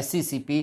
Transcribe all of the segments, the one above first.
SCCP,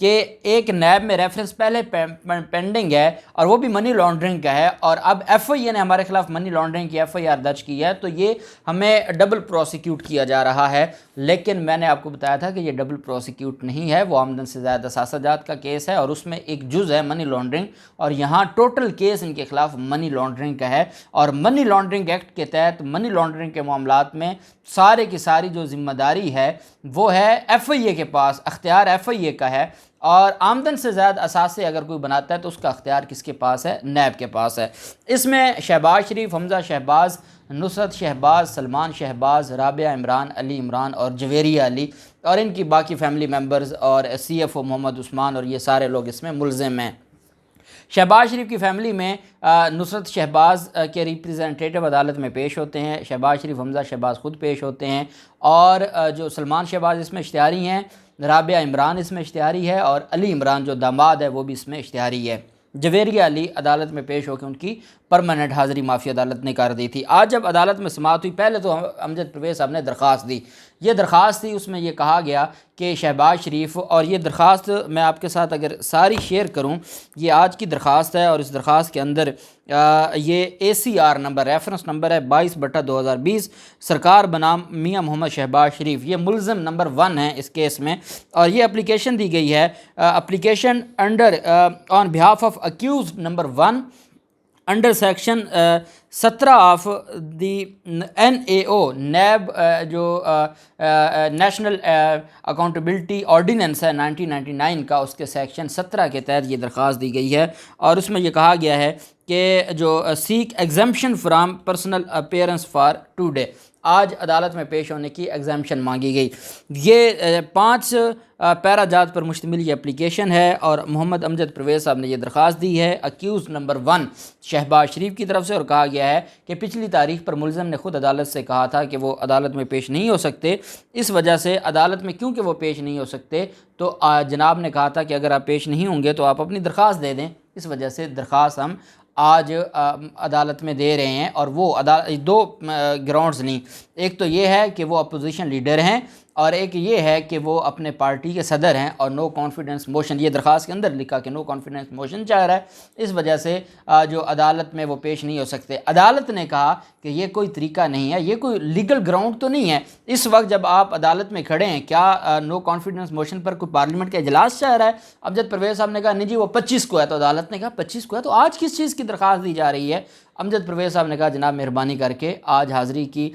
کہ ایک NAB میں ریفرنس پہلے پینڈنگ ہے اور وہ بھی منی لانڈرنگ کا ہے، اور اب ایف آئی اے نے ہمارے خلاف منی لانڈرنگ کی ایف آئی آر درج کی ہے، تو یہ ہمیں ڈبل پروسیکیوٹ کیا جا رہا ہے۔ لیکن میں نے آپ کو بتایا تھا کہ یہ ڈبل پروسیکیوٹ نہیں ہے، وہ آمدن سے زائد اثاثہ جات کا کیس ہے اور اس میں ایک جز ہے منی لانڈرنگ، اور یہاں ٹوٹل کیس ان کے خلاف منی لانڈرنگ کا ہے، اور منی لانڈرنگ ایکٹ کے تحت منی لانڈرنگ کے معاملات میں سارے کی ساری جو ذمہ داری ہے وہ ہے ایف آئی اے کے پاس، اختیار ایف آئی اے کا ہے، اور آمدن سے زائد اثاثے اگر کوئی بناتا ہے تو اس کا اختیار کس کے پاس ہے؟ نیب کے پاس ہے۔ اس میں شہباز شریف، حمزہ شہباز، نصرت شہباز، سلمان شہباز، رابعہ عمران، علی عمران اور جویریہ علی اور ان کی باقی فیملی ممبرز اور C F O Muhammad Usman, اور یہ سارے لوگ اس میں ملزم ہیں۔ شہباز شریف کی فیملی میں نصرت شہباز کے ریپریزنٹیٹو عدالت میں پیش ہوتے ہیں، شہباز شریف، حمزہ شہباز خود پیش ہوتے ہیں، اور جو سلمان شہباز اس میں اشتہاری ہیں، رابعہ عمران اس میں اشتہاری ہے، اور علی عمران جو داماد ہے وہ بھی اس میں اشتہاری ہے۔ جویریہ علی عدالت میں پیش ہو کے ان کی پرماننٹ حاضری معافی عدالت نے کر دی تھی۔ آج جب عدالت میں سماعت ہوئی، پہلے تو امجد پرویز صاحب نے درخواست دی، یہ درخواست تھی، اس میں یہ کہا گیا کہ شہباز شریف، اور یہ درخواست میں آپ کے ساتھ اگر ساری شیئر کروں، یہ آج کی درخواست ہے، اور اس درخواست کے اندر یہ A C R number, reference number ہے 22/2020، سرکار بنام میاں محمد شہباز شریف، یہ ملزم نمبر 1 ہے اس کیس میں، اور یہ اپلیکیشن دی گئی ہے، application under on behalf of accused number 1 under section 17 of the NAO NAB, جو نیشنل اکاؤنٹیبلٹی آرڈیننس ہے 1999 کا، اس کے سیکشن 17 کے تحت یہ درخواست دی گئی ہے، اور اس میں یہ کہا گیا ہے کہ جو seek exemption from personal appearance for today, آج عدالت میں پیش ہونے کی ایگزمپشن مانگی گئی۔ یہ 5 پیرا جات پر مشتمل یہ اپلیکیشن ہے، اور محمد امجد پرویز صاحب نے یہ درخواست دی ہے اکیوز نمبر 1 شہباز شریف کی طرف سے، اور کہا گیا ہے کہ پچھلی تاریخ پر ملزم نے خود عدالت سے کہا تھا کہ وہ عدالت میں پیش نہیں ہو سکتے، اس وجہ سے عدالت میں کیونکہ وہ پیش نہیں ہو سکتے تو جناب نے کہا تھا کہ اگر آپ پیش نہیں ہوں گے تو آپ اپنی درخواست دے دیں، اس وجہ سے درخواست ہم آج عدالت میں دے رہے ہیں، اور وہ دو گراؤنڈز نہیں، ایک تو یہ ہے کہ وہ اپوزیشن لیڈر ہیں، اور ایک یہ ہے کہ وہ اپنے پارٹی کے صدر ہیں، اور نو کانفیڈنس موشن، یہ درخواست کے اندر لکھا کہ نو کانفیڈنس موشن چاہ رہا ہے، اس وجہ سے جو عدالت میں وہ پیش نہیں ہو سکتے۔ عدالت نے کہا کہ یہ کوئی طریقہ نہیں ہے، یہ کوئی لیگل گراؤنڈ تو نہیں ہے، اس وقت جب آپ عدالت میں کھڑے ہیں، کیا نو کانفیڈنس موشن پر کوئی پارلیمنٹ کا اجلاس چاہ رہا ہے؟ امجد پرویز صاحب نے کہا نہیں جی وہ 25 کو ہے، تو عدالت نے کہا 25 کو ہے تو آج کس چیز کی درخواست دی جا رہی ہے؟ امجد پرویز صاحب نے کہا جناب مہربانی کر کے آج حاضری کی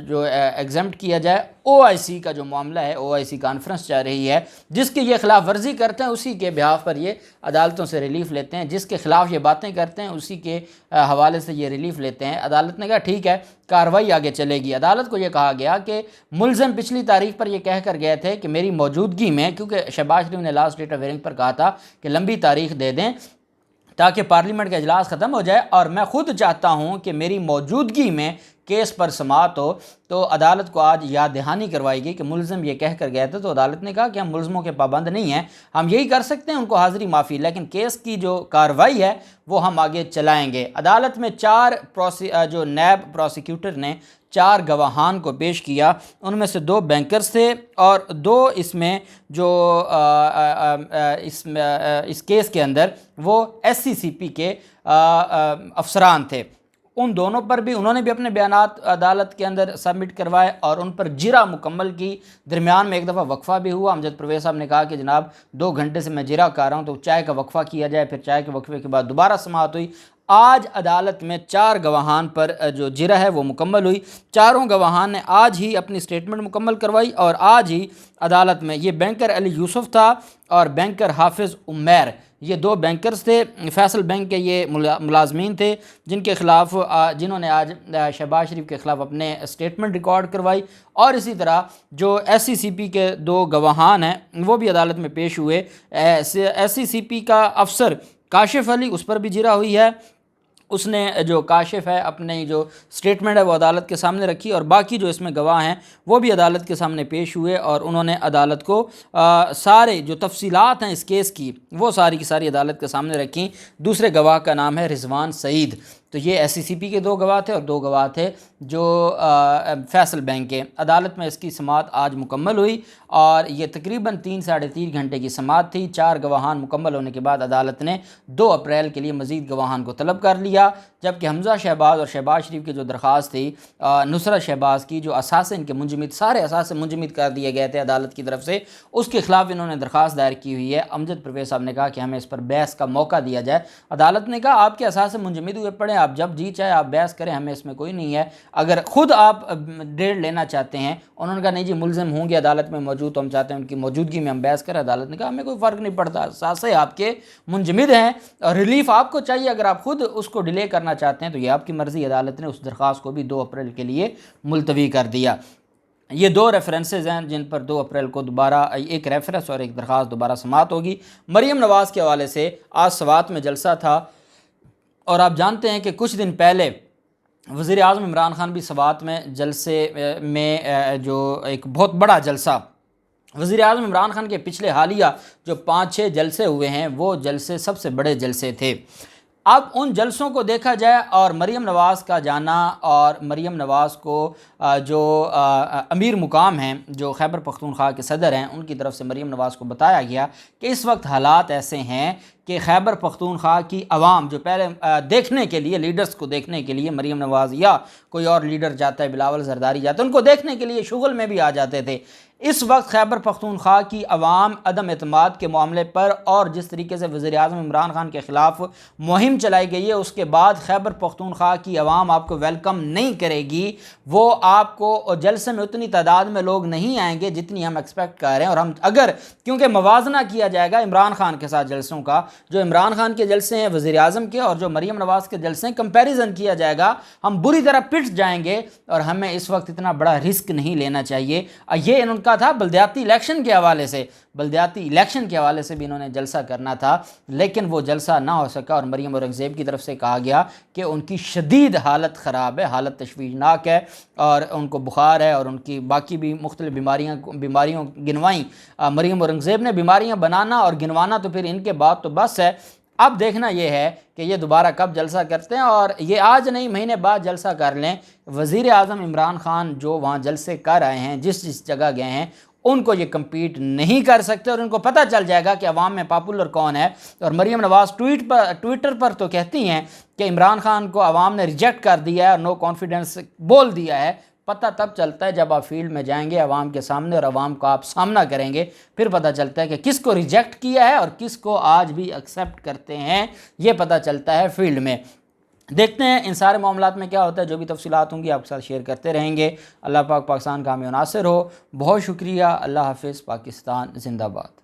جو ایگزمپٹ کیا جائے، OIC کا جو معاملہ ہے، OIC کانفرنس چاہ رہی ہے، جس کی یہ خلاف ورزی کرتے ہیں اسی کے بہاف پر یہ عدالتوں سے ریلیف لیتے ہیں، جس کے خلاف یہ باتیں کرتے ہیں اسی کے حوالے سے یہ ریلیف لیتے ہیں۔ عدالت نے کہا ٹھیک ہے، کارروائی آگے چلے گی۔ عدالت کو یہ کہا گیا کہ ملزم پچھلی تاریخ پر یہ کہہ کر گئے تھے کہ میری موجودگی میں، کیونکہ شہباز شریف نے لاسٹ ڈیٹ آف ہیئرنگ پر کہا تھا کہ لمبی تاریخ دے دیں تاکہ پارلیمنٹ کا اجلاس ختم ہو جائے، اور میں خود چاہتا ہوں کہ میری موجودگی میں کیس پر سماعت ہو، تو عدالت کو آج یاد دہانی کروائی گئی کہ ملزم یہ کہہ کر گئے تھے، تو عدالت نے کہا کہ ہم ملزموں کے پابند نہیں ہیں، ہم یہی کر سکتے ہیں ان کو حاضری معافی، لیکن کیس کی جو کارروائی ہے وہ ہم آگے چلائیں گے۔ عدالت میں جو نیب پروسیکیوٹر نے 4 گواہان کو پیش کیا، ان میں سے 2 بینکرز تھے، اور 2 اس میں جو اس کیس کے اندر وہ SCCP کے افسران تھے، ان دونوں پر بھی انہوں نے بھی اپنے بیانات عدالت کے اندر سبمٹ کروائے، اور ان پر جرا مکمل کی، درمیان میں ایک دفعہ وقفہ بھی ہوا۔ امجد پرویز صاحب نے کہا کہ جناب 2 گھنٹے سے میں جرا کر رہا ہوں، تو چائے کا وقفہ کیا جائے، پھر چائے کے وقفے کے بعد دوبارہ سماعت ہوئی۔ آج عدالت میں 4 گواہان پر جو جرا ہے وہ مکمل ہوئی، چاروں گواہان نے آج ہی اپنی سٹیٹمنٹ مکمل کروائی، اور آج ہی عدالت میں یہ بینکر علی یوسف تھا اور بینکر حافظ عمیر، یہ 2 بینکرز تھے، فیصل بینک کے یہ ملازمین تھے جن کے خلاف جنہوں نے آج شہباز شریف کے خلاف اپنے سٹیٹمنٹ ریکارڈ کروائی، اور اسی طرح جو SCCP کے 2 گواہان ہیں وہ بھی عدالت میں پیش ہوئے۔ SCCP کا افسر کاشف علی، اس پر بھی جرا ہوئی ہے، اس نے جو کاشف ہے اپنی جو سٹیٹمنٹ ہے وہ عدالت کے سامنے رکھی، اور باقی جو اس میں گواہ ہیں وہ بھی عدالت کے سامنے پیش ہوئے، اور انہوں نے عدالت کو سارے جو تفصیلات ہیں اس کیس کی وہ ساری کی ساری عدالت کے سامنے رکھیں۔ دوسرے گواہ کا نام ہے رضوان سعید، تو یہ ایس سی سی پی کے 2 گواہ تھے اور 2 گواہ تھے جو فیصل بینک کے۔ عدالت میں اس کی سماعت آج مکمل ہوئی اور یہ تقریباً 3 ساڑھے 3 گھنٹے کی سماعت تھی۔ 4 گواہان مکمل ہونے کے بعد عدالت نے 2 اپریل کے لیے مزید گواہان کو طلب کر لیا، جبکہ حمزہ شہباز اور شہباز شریف کی جو درخواست تھی نصرت شہباز کی، جو اثاثے ان کے منجمد، سارے اثاثے منجمد کر دیے گئے تھے عدالت کی طرف سے، اس کے خلاف انہوں نے درخواست دائر کی ہوئی ہے۔ امجد پرویز صاحب نے کہا کہ ہمیں اس پر بحث کا موقع دیا جائے۔ عدالت نے کہا آپ کے اثاثے منجمد ہوئے پڑے، آپ جب جی چاہے آپ بحث کریں، ہمیں اس میں کوئی نہیں ہے۔ اگر خود آپ ڈیڑھ لینا چاہتے ہیں، انہوں نے کہا نہیں جی ملزم ہوں گے عدالت میں موجود، تو ہم چاہتے ہیں ان کی موجودگی میں ہم بحث کریں۔ عدالت نے کہا ہمیں کوئی فرق نہیں پڑتا، اثاثے آپ کے منجمد ہیں اور ریلیف آپ کو چاہیے، اگر آپ خود اس کو ڈیلے کرنا چاہتے ہیں تو یہ آپ کی مرضی۔ عدالت نے اس درخواست کو بھی 2 اپریل کے لیے ملتوی کر دیا۔ یہ 2 ریفرنسز ہیں جن پر 2 اپریل کو دوبارہ ایک ریفرنس اور ایک درخواست دوبارہ سماعت ہوگی۔ مریم نواز کے حوالے سے آج سوات میں جلسہ تھا اور آپ جانتے ہیں کہ کچھ دن پہلے وزیر اعظم عمران خان بھی سوات میں جلسے میں جو ایک بہت بڑا جلسہ وزیر اعظم عمران خان کے پچھلے حالیہ جو 5-6 جلسے ہوئے ہیں وہ جلسے سب سے بڑے جلسے تھے۔ اب ان جلسوں کو دیکھا جائے اور مریم نواز کا جانا اور مریم نواز کو جو امیر مقام ہیں جو خیبر پختونخوا کے صدر ہیں ان کی طرف سے مریم نواز کو بتایا گیا کہ اس وقت حالات ایسے ہیں کہ خیبر پختونخوا کی عوام جو پہلے دیکھنے کے لیے لیڈرز کو دیکھنے کے لیے مریم نواز یا کوئی اور لیڈر جاتا ہے، بلاول زرداری جاتا ہے، ان کو دیکھنے کے لیے شغل میں بھی آ جاتے تھے۔ اس وقت خیبر پختونخوا کی عوام عدم اعتماد کے معاملے پر اور جس طریقے سے وزیر اعظم عمران خان کے خلاف مہم چلائی گئی ہے، اس کے بعد خیبر پختونخوا کی عوام آپ کو ویلکم نہیں کرے گی۔ وہ آپ کو جلسے میں اتنی تعداد میں لوگ نہیں آئیں گے جتنی ہم ایکسپیکٹ کر رہے ہیں، اور ہم اگر کیونکہ موازنہ کیا جائے گا عمران خان کے ساتھ جلسوں کا، جو عمران خان کے جلسے ہیں وزیر اعظم کے اور جو مریم نواز کے جلسے ہیں، کمپیریزن کیا جائے گا، ہم بری طرح پٹ جائیں گے اور ہمیں اس وقت اتنا بڑا رسک نہیں لینا چاہیے۔ یہ ان کا تھا بلدیاتی الیکشن کے حوالے سے، بلدیاتی الیکشن کے حوالے سے بھی انہوں نے جلسہ کرنا تھا، لیکن وہ جلسہ نہ ہو سکا اور مریم اورنگزیب کی طرف سے کہا گیا کہ ان کی شدید حالت خراب ہے، حالت تشویشناک ہے اور ان کو بخار ہے اور ان کی باقی بھی مختلف بیماریوں گنوائیں مریم اورنگزیب نے۔ بیماریاں بنانا اور گنوانا تو پھر ان کے بعد تو بس ہے، اب دیکھنا یہ ہے کہ یہ دوبارہ کب جلسہ کرتے ہیں، اور یہ آج نہیں مہینے بعد جلسہ کر لیں۔ وزیر اعظم عمران خان جو وہاں جلسے کر آئے ہیں، جس جگہ گئے ہیں، ان کو یہ کمپیٹ نہیں کر سکتے اور ان کو پتہ چل جائے گا کہ عوام میں پاپولر کون ہے۔ اور مریم نواز ٹویٹر پر تو کہتی ہیں کہ عمران خان کو عوام نے ریجیکٹ کر دیا ہے اور نو کانفیڈنس بول دیا ہے۔ پتہ تب چلتا ہے جب آپ فیلڈ میں جائیں گے عوام کے سامنے اور عوام کا آپ سامنا کریں گے، پھر پتہ چلتا ہے کہ کس کو ریجیکٹ کیا ہے اور کس کو آج بھی ایکسیپٹ کرتے ہیں، یہ پتہ چلتا ہے فیلڈ میں۔ دیکھتے ہیں ان سارے معاملات میں کیا ہوتا ہے، جو بھی تفصیلات ہوں گی آپ کے ساتھ شیئر کرتے رہیں گے۔ اللہ پاک پاکستان کا حامی و ناصر ہو۔ بہت شکریہ، اللہ حافظ، پاکستان زندہ باد۔